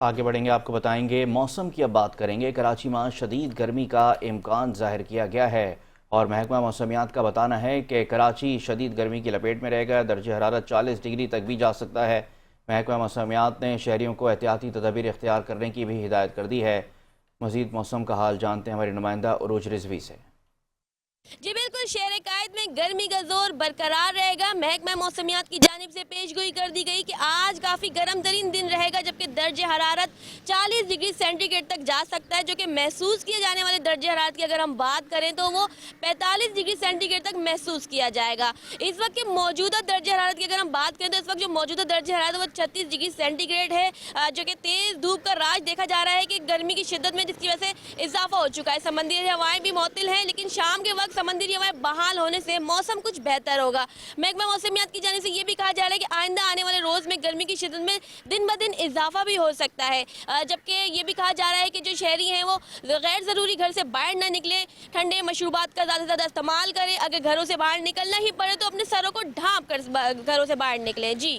آگے بڑھیں گے، آپ کو بتائیں گے موسم کی اب بات کریں گے۔ کراچی میں شدید گرمی کا امکان ظاہر کیا گیا ہے اور محکمہ موسمیات کا بتانا ہے کہ کراچی شدید گرمی کی لپیٹ میں رہے گا۔ درجہ حرارت 40 ڈگری تک بھی جا سکتا ہے۔ محکمہ موسمیات نے شہریوں کو احتیاطی تدابیر اختیار کرنے کی بھی ہدایت کر دی ہے۔ مزید موسم کا حال جانتے ہیں ہماری نمائندہ عروج رضوی سے۔ جی بالکل، شہر قائد میں گرمی کا زور برقرار رہے گا۔ محکمہ موسمیات کی جانب سے پیش گوئی کر دی گئی کہ آج کافی گرم ترین دن رہے گا، جبکہ درجہ حرارت 40 ڈگری سینٹی گریڈ تک جا سکتا ہے، جو کہ محسوس کیے جانے والے درجہ حرارت کی اگر ہم بات کریں تو وہ 45 ڈگری سینٹی گریڈ تک محسوس کیا جائے گا۔ اس وقت کے موجودہ درجہ حرارت کی اگر ہم بات کریں تو اس وقت جو موجودہ درجہ حرارت ہے وہ 36 ڈگری سینٹی گریڈ ہے، جو کہ تیز دھوپ کا راج دیکھا جا رہا ہے کہ گرمی کی شدت میں، جس کی وجہ سے اضافہ ہو چکا ہے۔ سمندری ہوائیں بھی معطل ہیں، لیکن شام کے وقت سمندری ہوائیں بحال ہونے سے موسم کچھ بہتر ہوگا۔ محکمہ موسمیات کی جانب سے یہ بھی کہا جا رہا ہے کہ آئندہ آنے والے روز میں گرمی کی شدت میں دن بدن اضافہ بھی ہو سکتا ہے، جبکہ یہ بھی کہا جا رہا ہے کہ جو شہری ہیں وہ غیر ضروری گھر سے باہر نہ نکلیں، ٹھنڈے مشروبات کا زیادہ سے زیادہ استعمال کریں، اگر گھروں سے باہر نکلنا ہی پڑے تو اپنے سروں کو ڈھانپ کر گھروں سے باہر نکلیں۔ جی